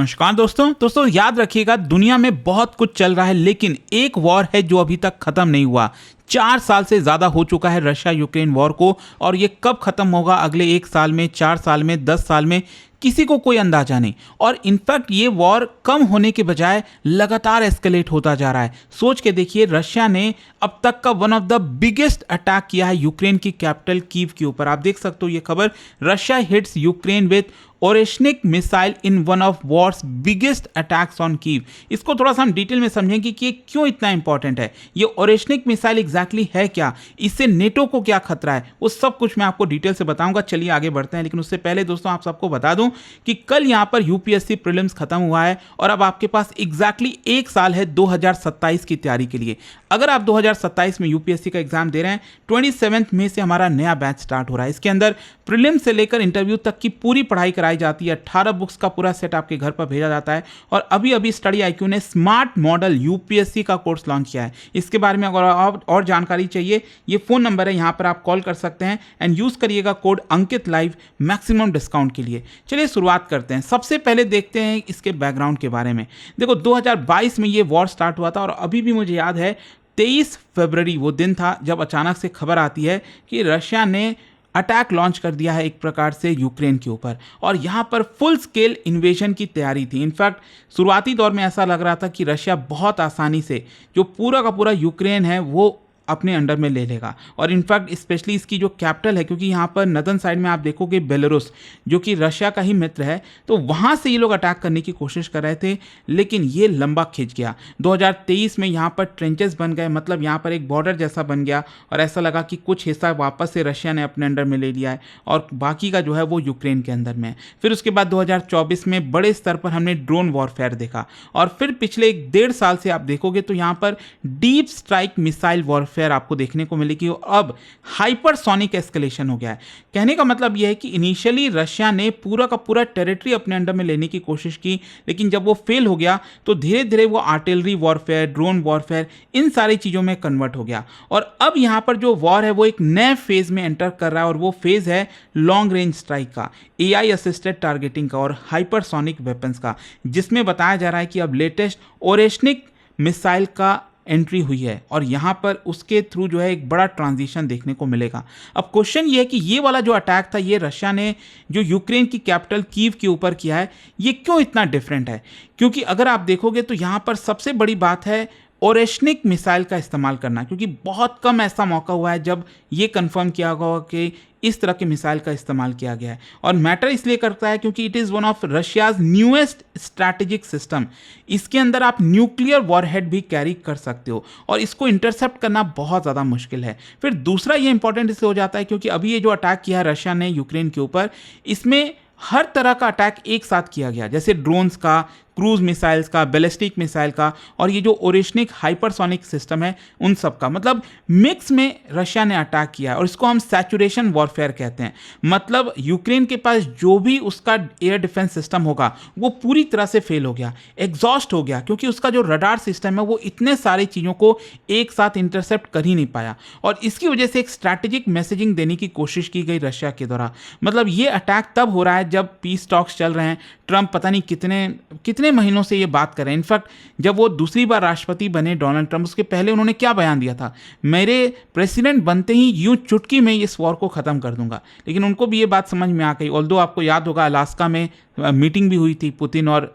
नमस्कार दोस्तों याद रखिएगा, दुनिया में बहुत कुछ चल रहा है लेकिन एक वॉर है जो अभी तक खत्म नहीं हुआ। 4 साल से ज्यादा हो चुका है रशिया यूक्रेन वॉर को, और ये कब खत्म होगा, अगले 1 साल में, 4 साल में, 10 साल में, किसी को कोई अंदाजा नहीं। और इनफैक्ट ये वॉर कम होने के बजाय लगातार एस्केलेट होता जा रहा है। सोच के देखिए, रशिया ने अब तक का one of the biggest attack किया है यूक्रेन की कैपिटल कीव के ऊपर। आप देख सकते हो ये खबर, Russia hits Ukraine with Oreshnik missile in one of Wars biggest attacks on Kyiv. इसको थोड़ा सा हम डिटेल में समझेंगे कि ये क्यों इतना इंपॉर्टेंट है। ये ओरेशनिक मिसाइल एग्जैक्टली है क्या, इससे नेटो को क्या खतरा है, वो सब कुछ मैं आपको डिटेल से बताऊंगा। चलिए आगे बढ़ते हैं, लेकिन उससे पहले दोस्तों आप सबको बता दूं कि कल यहां पर यूपीएससी प्रीलिम्स खत्म हुआ है और अब आपके पास एग्जैक्टली 1 साल है 2027 की तैयारी के लिए। अगर आप 2027 में यूपीएससी का एग्जाम दे रहे हैं, 27 मई से हमारा नया बैच स्टार्ट हो रहा है। इसके अंदर प्रीलिम से लेकर इंटरव्यू तक की पूरी पढ़ाई कराई जाती है। 18 बुक्स का पूरा सेट आपके घर पर भेजा जाता है। और अभी स्टडी आईक्यू ने स्मार्ट मॉडल यूपीएससी का कोर्स लॉन्च किया है। इसके बारे में अगर और जानकारी चाहिए, ये फोन नंबर है, यहां पर आप कॉल कर सकते हैं एंड यूज करिएगा कोड अंकित लाइव मैक्सिमम डिस्काउंट के लिए। चलिए शुरुआत करते हैं। सबसे पहले देखते हैं इसके बैकग्राउंड के बारे में। देखो 2022 में ये वॉर स्टार्ट हुआ था और अभी भी मुझे याद है 23 फरवरी वो दिन था जब अचानक से खबर आती है कि रशिया ने अटैक लॉन्च कर दिया है एक प्रकार से यूक्रेन के ऊपर, और यहाँ पर फुल स्केल इन्वेजन की तैयारी थी। इनफैक्ट शुरुआती दौर में ऐसा लग रहा था कि रशिया बहुत आसानी से जो पूरा का पूरा यूक्रेन है वो अपने अंडर में ले लेगा। और इनफैक्ट स्पेशली इसकी जो कैपिटल है, क्योंकि यहाँ पर नदन साइड में आप देखोगे बेलारूस जो कि रशिया का ही मित्र है, तो वहाँ से ये लोग अटैक करने की कोशिश कर रहे थे, लेकिन ये लंबा खिंच गया। 2023 में यहाँ पर ट्रेंचेस बन गए, मतलब यहाँ पर एक बॉर्डर जैसा बन गया और ऐसा लगा कि कुछ हिस्सा वापस से रशिया ने अपने अंडर में ले लिया है और बाकी का जो है वो यूक्रेन के अंदर में है। फिर उसके बाद 2024 में बड़े स्तर पर हमने ड्रोन वॉरफेयर देखा, और फिर पिछले 1.5 साल से आप देखोगे तो यहाँ पर डीप स्ट्राइक मिसाइल वॉरफेयर आपको देखने को मिलेगी। अब हाइपरसोनिक एस्केलेशन हो गया है। कहने का मतलब यह है कि इनिशियली रशिया ने पूरा का पूरा टेरिटरी अपने अंडर में लेने की कोशिश की, लेकिन जब वो फेल हो गया तो धीरे धीरे वो आर्टिलरी वॉरफेयर, ड्रोन वॉरफेयर, इन सारी चीजों में कन्वर्ट हो गया। और अब यहां पर जो वॉर है वो एक नए फेज में एंटर कर रहा है, और वो फेज है लॉन्ग रेंज स्ट्राइक का, एआई असिस्टेड टारगेटिंग का और हाइपरसोनिक वेपन्स का, जिसमें बताया जा रहा है कि अब लेटेस्ट ओरेशनिक मिसाइल का एंट्री हुई है और यहाँ पर उसके थ्रू जो है एक बड़ा ट्रांजिशन देखने को मिलेगा। अब क्वेश्चन ये है कि ये वाला जो अटैक था, ये रशिया ने जो यूक्रेन की कैपिटल कीव के ऊपर किया है, ये क्यों इतना डिफरेंट है? क्योंकि अगर आप देखोगे तो यहाँ पर सबसे बड़ी बात है ओरेशनिक मिसाइल का इस्तेमाल करना, क्योंकि बहुत कम ऐसा मौका हुआ है जब ये कंफर्म किया होगा कि इस तरह के मिसाइल का इस्तेमाल किया गया है। और मैटर इसलिए करता है क्योंकि it is one of Russia's newest strategic system. इसके अंदर आप न्यूक्लियर वॉरहेड भी कैरी कर सकते हो और इसको इंटरसेप्ट करना बहुत ज़्यादा मुश्किल है। फिर दूसरा ये इंपॉर्टेंट इसलिए हो जाता है क्योंकि अभी ये जो अटैक किया है रशिया ने यूक्रेन के ऊपर, इसमें हर तरह का अटैक एक साथ किया गया, जैसे ड्रोन्स का, क्रूज मिसाइल्स का, बैलिस्टिक मिसाइल का, और ये जो ओरेशनिक हाइपरसोनिक सिस्टम है उन सब का, मतलब मिक्स में रशिया ने अटैक किया है। और इसको हम सैचुरेशन वॉरफेयर कहते हैं। मतलब यूक्रेन के पास जो भी उसका एयर डिफेंस सिस्टम होगा वो पूरी तरह से फेल हो गया, एग्जॉस्ट हो गया, क्योंकि उसका जो रडार सिस्टम है वो इतने सारी चीज़ों को एक साथ इंटरसेप्ट कर ही नहीं पाया। और इसकी वजह से एक स्ट्रैटेजिक मैसेजिंग देने की कोशिश की गई रशिया के द्वारा। मतलब ये अटैक तब हो रहा है जब पीस टॉक्स चल रहे हैं। ट्रंप पता नहीं कितने महीनों से ये बात कर रहे हैं। इनफैक्ट जब वो दूसरी बार राष्ट्रपति बने डोनाल्ड ट्रंप, उसके पहले उन्होंने क्या बयान दिया था, मेरे प्रेसिडेंट बनते ही यूं चुटकी में इस वॉर को खत्म कर दूंगा। लेकिन उनको भी ये बात समझ में आ गई। ऑल्दो आपको याद होगा अलास्का में मीटिंग भी हुई थी पुतिन और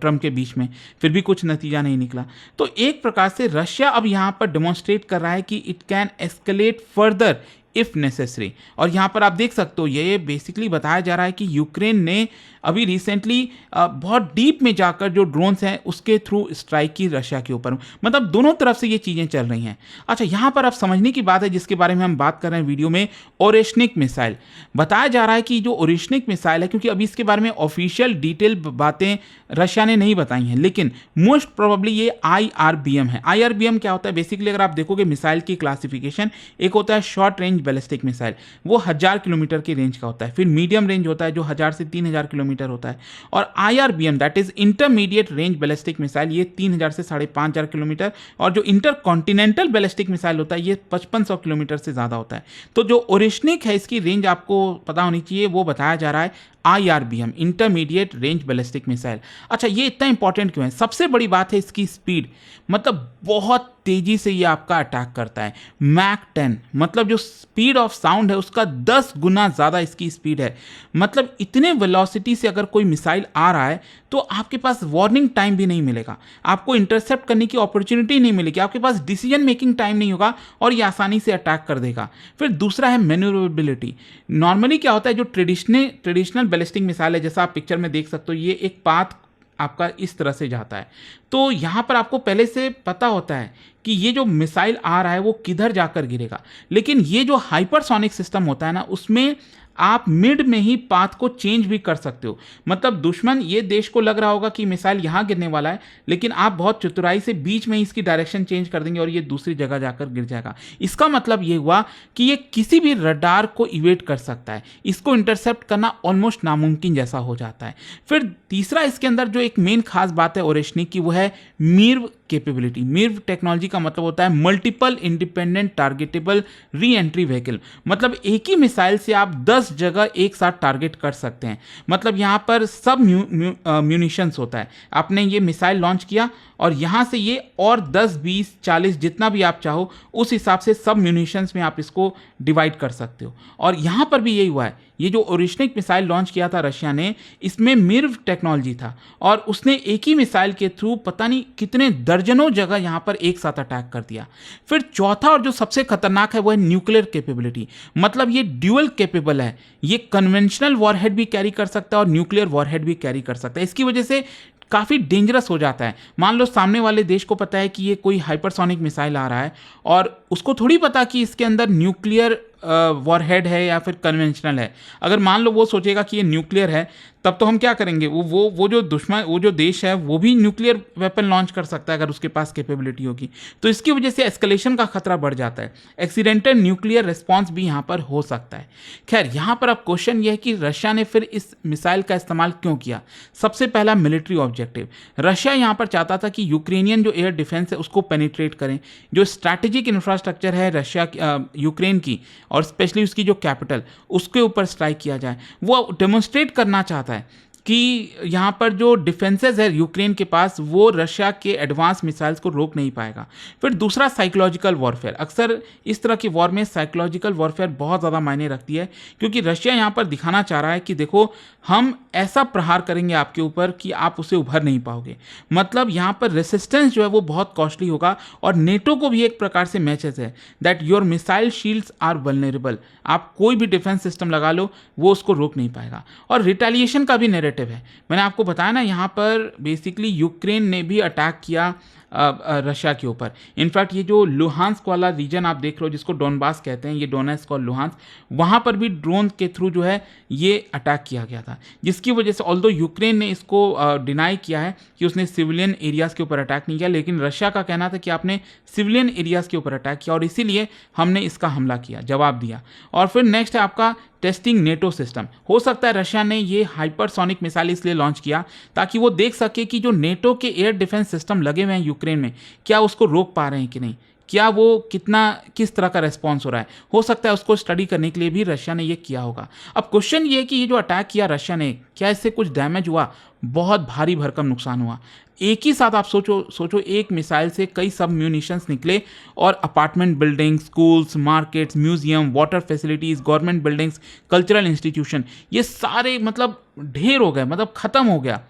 ट्रंप के बीच में, फिर भी कुछ नतीजा नहीं निकला। तो एक प्रकार से रशिया अब यहाँ पर डेमोन्स्ट्रेट कर रहा है कि it can escalate further if necessary. और यहाँ पर आप देख सकते हो ये बेसिकली बताया जा रहा है कि यूक्रेन ने अभी रिसेंटली बहुत डीप में जाकर जो ड्रोन्स हैं उसके थ्रू स्ट्राइक की रशिया के ऊपर। मतलब दोनों तरफ से ये चीज़ें चल रही हैं। अच्छा, यहाँ पर अब समझने की बात है जिसके बारे में हम बात कर रहे हैं वीडियो में, ओरेशनिक मिसाइल। बताया जा रहा है कि जो ओरेशनिक मिसाइल है, क्योंकि अभी इसके बारे में ऑफिशियल डिटेल बातें रशिया ने नहीं बताई हैं, लेकिन मोस्ट प्रोबेबली ये IRBM है। IRBM क्या होता है? बेसिकली अगर आप देखोगे मिसाइल की क्लासिफिकेशन, एक होता है शॉर्ट रेंज बैलिस्टिक मिसाइल, वो 1000 किलोमीटर की रेंज का होता है। फिर मीडियम रेंज होता है जो 1000 से 3000 किलोमीटर होता है, और IRBM that is intermediate range ballistic missile, ये 3000 से 5500 किलोमीटर, और जो इंटरकॉन्टिनेंटल बैलिस्टिक मिसाइल होता है ये 5500 किलोमीटर से ज़्यादा होता है। तो जो ओरेशनिक है इसकी रेंज आपको पता होनी चाहिए, वो बताया जा रहा है IRBM, intermediate range ballistic missile. अच्छा, ये इतना इंपॉर्टेंट क्यों है? सबसे बड़ी बात है इसकी स्पीड, मतलब बहुत तेजी से ये आपका अटैक करता है। मैक 10, मतलब जो स्पीड ऑफ साउंड है उसका 10 गुना ज़्यादा इसकी स्पीड है। मतलब इतने वेलोसिटी से अगर कोई मिसाइल आ रहा है तो आपके पास वार्निंग टाइम भी नहीं मिलेगा, आपको इंटरसेप्ट करने की अपॉर्चुनिटी नहीं मिलेगी, आपके पास डिसीजन मेकिंग टाइम नहीं होगा और ये आसानी से अटैक कर देगा। फिर दूसरा है मैन्यूवरेबिलिटी। नॉर्मली क्या होता है, जो ट्रेडिशनल बैलिस्टिक मिसाइल है, जैसा आप पिक्चर में देख सकते हो, ये एक पाथ आपका इस तरह से जाता है। तो यहाँ पर आपको पहले से पता होता है कि ये जो मिसाइल आ रहा है वो किधर जाकर गिरेगा। लेकिन ये जो हाइपरसोनिक सिस्टम होता है ना, उसमें आप मिड में ही पाथ को चेंज भी कर सकते हो। मतलब दुश्मन, ये देश को लग रहा होगा कि मिसाइल यहाँ गिरने वाला है, लेकिन आप बहुत चतुराई से बीच में ही इसकी डायरेक्शन चेंज कर देंगे और ये दूसरी जगह जाकर गिर जाएगा। इसका मतलब ये हुआ कि ये किसी भी रडार को इवेट कर सकता है, इसको इंटरसेप्ट करना ऑलमोस्ट नामुमकिन जैसा हो जाता है। फिर तीसरा इसके अंदर जो एक मेन खास बात है ओरेशनिक की, वो है मिर्व कैपेबिलिटी। मिर्व टेक्नोलॉजी का मतलब होता है multiple independent targetable re entry vehicle. मतलब एक ही मिसाइल से आप 10 जगह एक साथ टारगेट कर सकते हैं। मतलब यहाँ पर सब म्यूनिशंस होता है। आपने ये मिसाइल लॉन्च किया और यहाँ से ये और 10, 20, 40 जितना भी आप चाहो उस हिसाब से सब म्यूनिशंस में आप इसको डिवाइड कर सकते हो। और यहाँ पर भी यही हुआ है। ये जो ओरिशनिक मिसाइल लॉन्च किया था रशिया ने, इसमें मिर्व टेक्नोलॉजी था और उसने एक ही मिसाइल के थ्रू पता नहीं कितने दर्जनों जगह यहाँ पर एक साथ अटैक कर दिया। फिर चौथा और जो सबसे खतरनाक है वो है न्यूक्लियर कैपेबिलिटी। मतलब ये ड्यूअल कैपेबल है, ये कन्वेंशनल वॉरहेड भी कैरी कर सकता है और न्यूक्लियर वॉरहेड भी कैरी कर सकता है। इसकी वजह से काफ़ी डेंजरस हो जाता है। मान लो सामने वाले देश को पता है कि ये कोई हाइपरसोनिक मिसाइल आ रहा है और उसको थोड़ी पता कि इसके अंदर न्यूक्लियर वॉरहेड है या फिर कन्वेंशनल है। अगर मान लो वो सोचेगा कि ये न्यूक्लियर है, तब तो हम क्या करेंगे, वो जो दुश्मन, वो जो देश है वो भी न्यूक्लियर वेपन लॉन्च कर सकता है अगर उसके पास कैपेबिलिटी होगी। तो इसकी वजह से एस्केलेशन का खतरा बढ़ जाता है। एक्सीडेंटल न्यूक्लियर रिस्पॉन्स भी यहाँ पर हो सकता है। खैर, यहाँ पर अब क्वेश्चन ये है कि रशिया ने फिर इस मिसाइल का इस्तेमाल क्यों किया। सबसे पहला मिलिट्री ऑब्जेक्टिव। रशिया यहाँ पर चाहता था कि यूक्रेनियन जो एयर डिफेंस है उसको पेनिट्रेट करें। जो स्ट्रैटेजिक इंफ्रास्ट्रक्चर है रशिया यूक्रेन की और स्पेशली उसकी जो कैपिटल, उसके ऊपर स्ट्राइक किया जाए। वो डेमोन्स्ट्रेट करना चाहता है कि यहाँ पर जो डिफेंसेस है यूक्रेन के पास, वो रशिया के एडवांस मिसाइल्स को रोक नहीं पाएगा। फिर दूसरा साइकोलॉजिकल वॉरफेयर। अक्सर इस तरह की वॉर में साइकोलॉजिकल वॉरफेयर बहुत ज़्यादा मायने रखती है, क्योंकि रशिया यहाँ पर दिखाना चाह रहा है कि देखो, हम ऐसा प्रहार करेंगे आपके ऊपर कि आप उसे उभर नहीं पाओगे। मतलब यहाँ पर रेसिस्टेंस जो है वो बहुत कॉस्टली होगा और नेटो को भी एक प्रकार से मैसेज है that your missile shields are vulnerable. आप कोई भी डिफेंस सिस्टम लगा लो, वो उसको रोक नहीं पाएगा। और रिटेलिएशन का भी नैरेटिव है। मैंने आपको बताया ना, यहाँ पर बेसिकली यूक्रेन ने भी अटैक किया रशिया के ऊपर। इनफैक्ट ये जो लुहांस्क वाला रीजन आप देख रहे हो, जिसको डोनबास कहते हैं, ये डोनेस्क और लुहांस्क, वहाँ पर भी ड्रोन के थ्रू जो है ये अटैक किया गया था, जिसकी वजह से ऑल्दो यूक्रेन ने इसको डिनाई किया है कि उसने सिविलियन एरियाज़ के ऊपर अटैक नहीं किया, लेकिन रशिया का कहना था कि आपने सिविलियन एरियाज़ के ऊपर अटैक किया और इसीलिए हमने इसका हमला किया, जवाब दिया। और फिर नेक्स्ट है आपका टेस्टिंग नेटो सिस्टम। हो सकता है रशिया ने ये हाइपरसोनिक मिसाइल इसलिए लॉन्च किया ताकि वो देख सके कि जो नेटो के एयर डिफेंस सिस्टम लगे हुए हैं यूक्रेन में, क्या उसको रोक पा रहे हैं कि नहीं, क्या वो किस तरह का रेस्पॉन्स हो रहा है। हो सकता है उसको स्टडी करने के लिए भी रशिया ने ये किया होगा। अब क्वेश्चन ये है कि ये जो अटैक किया रशिया ने, क्या इससे कुछ डैमेज हुआ? बहुत भारी भरकम नुकसान हुआ। एक ही साथ आप सोचो एक मिसाइल से कई सब म्यूनिशंस निकले और apartment buildings, schools, markets, museum, water facilities, government buildings, cultural institution, ये सारे मतलब ढेर हो गए, मतलब ख़त्म हो गया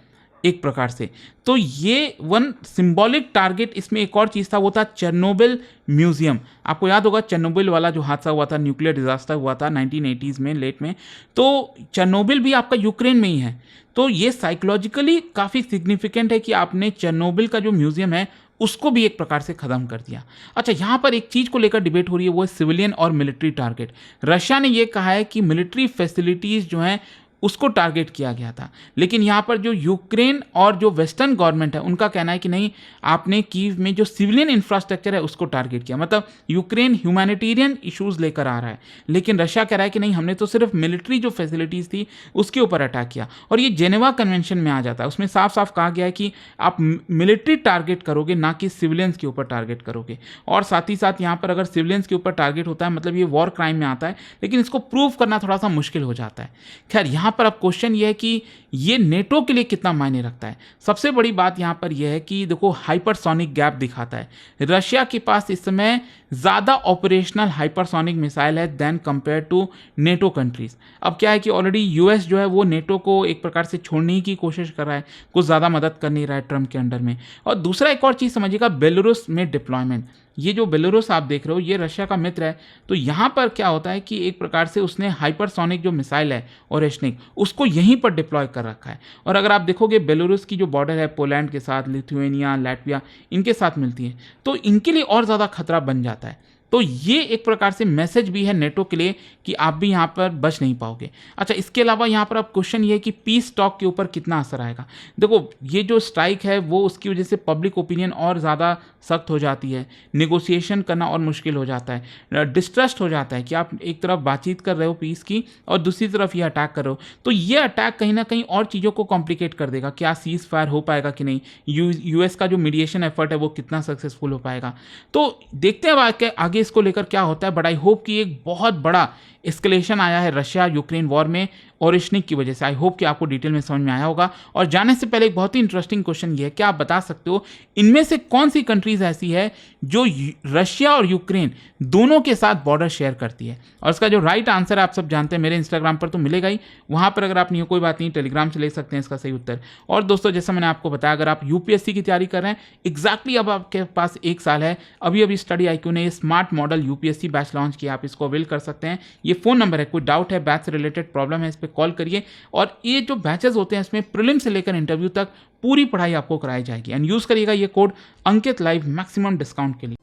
एक प्रकार से। तो ये वन सिंबॉलिक टारगेट, इसमें एक और चीज़ था, वो था चेरनोबिल म्यूजियम। आपको याद होगा चेरनोबिल वाला जो हादसा हुआ था, न्यूक्लियर डिजास्टर हुआ था 1980s में, लेट में, तो चेरनोबिल भी आपका यूक्रेन में ही है। तो ये साइकोलॉजिकली काफ़ी सिग्निफिकेंट है कि आपने चेरनोबिल का जो म्यूजियम है उसको भी एक प्रकार से ख़त्म कर दिया। अच्छा, यहाँ पर एक चीज़ को लेकर डिबेट हो रही है, वो है सिविलियन और मिलिट्री टारगेट। रशिया ने ये कहा है कि मिलिट्री फैसिलिटीज़ जो हैं उसको टारगेट किया गया था, लेकिन यहाँ पर जो यूक्रेन और जो वेस्टर्न गवर्नमेंट है उनका कहना है कि नहीं, आपने कीव में जो सिविलियन इंफ्रास्ट्रक्चर है उसको टारगेट किया। मतलब यूक्रेन ह्यूमैनिटेरियन इश्यूज लेकर आ रहा है, लेकिन रशिया कह रहा है कि नहीं, हमने तो सिर्फ मिलिट्री जो फैसिलिटीज़ थी उसके ऊपर अटैक किया। और ये जेनेवा कन्वेंशन में आ जाता है, उसमें साफ साफ कहा गया है कि आप मिलिट्री टारगेट करोगे, ना कि सिविलियंस के ऊपर टारगेट करोगे। और साथ ही साथ यहाँ पर अगर सिविलियंस के ऊपर टारगेट होता है, मतलब ये वॉर क्राइम में आता है, लेकिन इसको प्रूव करना थोड़ा सा मुश्किल हो जाता है। खैर, यहाँ यहाँ पर अब क्वेश्चन ये है कि ये नेटो के लिए कितना मायने रखता है। सबसे बड़ी बात यहाँ पर यह है कि देखो हाइपरसोनिक गैप दिखाता है। रशिया के पास इस समय ज़्यादा ऑपरेशनल हाइपरसोनिक मिसाइल है then compare to NATO countries. अब क्या है कि ऑलरेडी यूएस जो है वो नेटो को एक प्रकार से छोड़ने की कोशिश कर रहा है, कुछ ज़्यादा मदद कर नहीं रहा है ट्रम्प के अंडर में। और दूसरा एक और चीज़ समझिएगा, बेलारूस में डिप्लॉयमेंट। ये जो बेलारूस आप देख रहे हो ये रशिया का मित्र है, तो यहाँ पर क्या होता है कि एक प्रकार से उसने हाइपरसोनिक जो मिसाइल है ओरेशनिक उसको यहीं पर डिप्लॉय कर रखा है। और अगर आप देखोगे बेलारूस की जो बॉर्डर है पोलैंड के साथ, लिथुआनिया, लैटविया इनके साथ मिलती है, तो इनके लिए और ज़्यादा खतरा बन जाता है। तो ये एक प्रकार से मैसेज भी है नेटो के लिए कि आप भी यहाँ पर बच नहीं पाओगे। अच्छा, इसके अलावा यहाँ पर अब क्वेश्चन ये है कि पीस टॉक के ऊपर कितना असर आएगा। देखो ये जो स्ट्राइक है वो उसकी वजह से पब्लिक ओपिनियन और ज़्यादा सख्त हो जाती है, नेगोशिएशन करना और मुश्किल हो जाता है, डिस्ट्रस्ट हो जाता है कि आप एक तरफ बातचीत कर रहे हो पीस की और दूसरी तरफ ये अटैक कर रहे हो। तो ये अटैक कहीं ना कहीं और चीज़ों को कॉम्प्लिकेट कर देगा, क्या सीज फायर हो पाएगा कि नहीं, यूएस का जो मीडिएशन एफर्ट है वो कितना सक्सेसफुल हो पाएगा। तो देखते हैं आगे इसको लेकर क्या होता है। बट आई होप कि एक बहुत बड़ा एस्केलेशन आया है रशिया यूक्रेन वॉर में ओरेशनिक की वजह से। आई होप कि आपको डिटेल में समझ में आया होगा। और जाने से पहले एक बहुत ही इंटरेस्टिंग क्वेश्चन ये है, क्या आप बता सकते हो इनमें से कौन सी कंट्रीज ऐसी है जो रशिया और यूक्रेन दोनों के साथ बॉर्डर शेयर करती है। और इसका जो राइट आंसर है आप सब जानते हैं, मेरे इंस्टाग्राम पर तो मिलेगा ही, वहाँ पर अगर आप नहीं हो कोई बात नहीं, टेलीग्राम से ले सकते हैं इसका सही उत्तर। और दोस्तों जैसा मैंने आपको बताया, अगर आप यूपीएससी की तैयारी कर रहे हैं, एग्जैक्टली अब आपके पास 1 साल है, अभी स्टडी IQ ने smart model UPSC batch launch किया, आप इसको अवेल कर सकते हैं। ये फ़ोन नंबर है, कोई डाउट है बैच से रिलेटेड प्रॉब्लम है इस पर कॉल करिए। और ये जो बैचेस होते हैं इसमें प्रीलिम से लेकर इंटरव्यू तक पूरी पढ़ाई आपको कराई जाएगी। एंड यूज करिएगा ये कोड अंकित लाइव मैक्सिमम डिस्काउंट के लिए।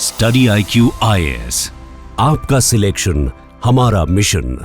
स्टडी IQ IAS, आपका सिलेक्शन हमारा मिशन।